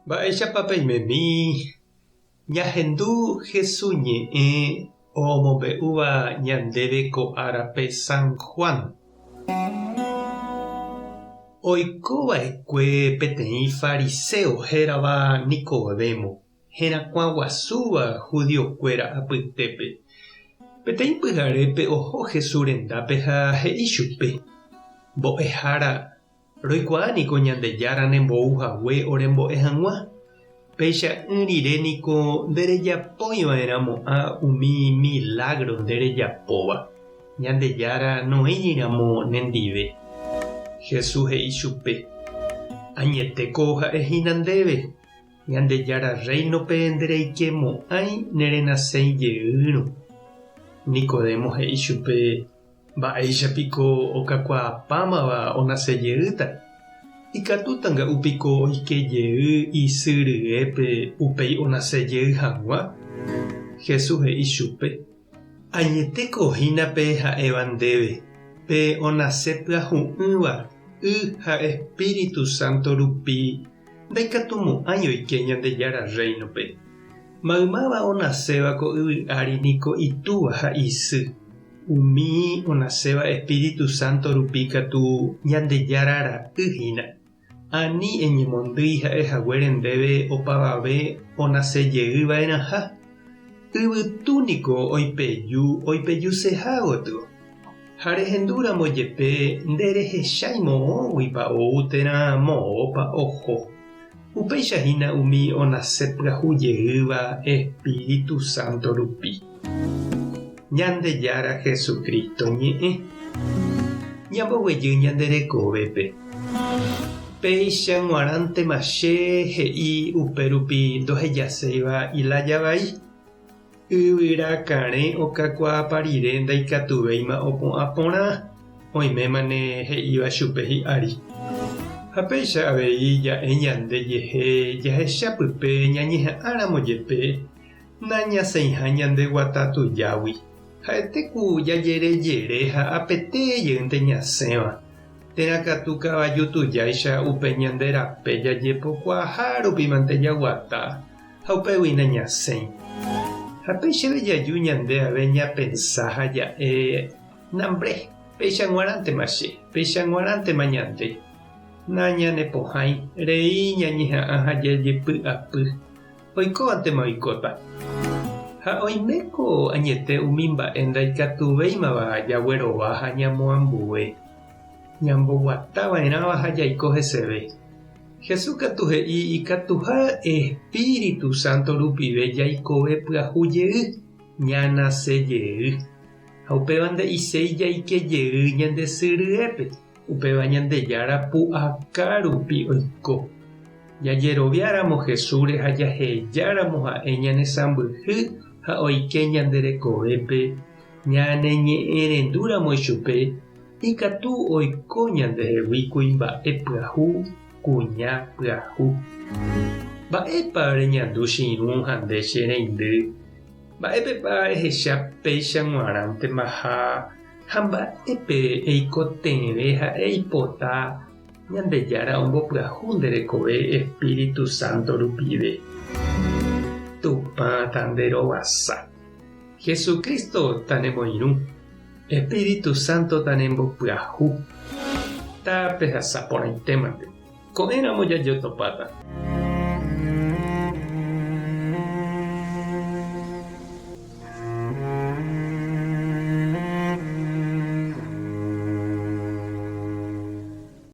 Mba'éichapapaimémi ñahendu Jesús ñe'ẽ omombe'úva ñandéve ko árape San Juan. Oikova'ekue peteĩ fariseo hérava Nicodemo, herakuã guasúva judiokuéra apytépe. Peteĩ pyharépe oho Jesús rendápe ha he'i chupe: mbo'ehára, roikuaániko Ñandejára nembouhague orembo'e hag̃ua. Péicha ỹriréniko nderejapóiva'erãmo'ã umi milagro nderejapóva. Ñandejára noĩñiramo nendive. Jesús he'i chupe: añetéko ha'ehína ndéve. Ñandejára reinope ndereikemo'ãi nerenasẽ jeýrõ. Nicodemo he'i chupe: mba'éichapiko okakuaapámava onasejeýta. Ikatútanga'upiko oikejey isy ryépe upéi onasejey hag̃ua. Jesús he'i chupe: añetekohínape ha'éva ndéve, pe onase pyahu'ỹva y ha Espíritu Santo rupi ndaikatumo'ãi oike Ñandejára reinope. Maymáva onaséva ko yvy'ári niko itúva ha isy. Umi onaséva Espíritu Santo rupi katu Ñandejárara yhína. Ani eñemondýi ha'ehaguére ndéve opavave onasejeýva'erãha. Yvytúniko oipejuseha gotyo. Ha rehendúramo jepe nderehecháimo'õguipa ou térã moõpa oho. Upéichahína umi onasepyahujeýva Espíritu Santo rupi. Ñandejára Jesucristo ñe'ẽ. Ñamboguejy ñanderekovépe. Péicha g̃uarãntema che he'i upérupi ndohejaséiva Ilaya vai. Yvyra karẽ okakuaápa rire ndaikatuvéima opu'ã porã. Oimémane he'íva chupe hi'ári. Ha péicha avei ja'e ñande jehe jahechápype ñañeha'ãramo jepe nañasẽiha ñande guata tujágui. Ha'etéku jajerejere ha apetéjeýnte ñasẽva. Térãkatu kavaju tujáicha upe ñande rape jajepokuaaha rupimante jaguata ha upéguina ñasẽi. Ha péicheve jaju ñande ave ñapensá ha ja'e nambre péicha g̃uarãntema che, péicha g̃uarãntema ñande. Nañanepohãi rei ñañeha'ã ha jajepy'apy. Oikóvantema oikóta. Ha oiméko añete umi mba'e ndaikatuvéimava jaguerova ha ñamoambue. Ñamboguatava'erãva ha jaiko heseve. Jesús katu he'i ikatuha Espíritu Santo rupive jaikove pyahujey, ñanasejey. Ha upéva nde'isei jaikejey ñande sy ryépe. Upéva Ñandejára pu'aka rupi oiko. Jajeroviáramo Jesús ha jahejáramo ha'e ñanesãmbyhy ha oike ñanderekovépe ñaneñe'ẽrendúramo chupe ikatu oiko ñandehegui mba'e pyahu kuña pyahu. Mba'épa reñandu chiru ha nde che reindy. Mba'épepa ehecha péicha g̃uarãntema ha mba'épe eikotevẽ ha eipota Ñandejára ombopyahu nderekove Espíritu Santo rupive. Tupã tanderovasa. Jesucristo tanemoirũ. Espíritu Santo tanembopyahu. Tápe hasapórãitémante. Ko'ẽramo jajotopáta.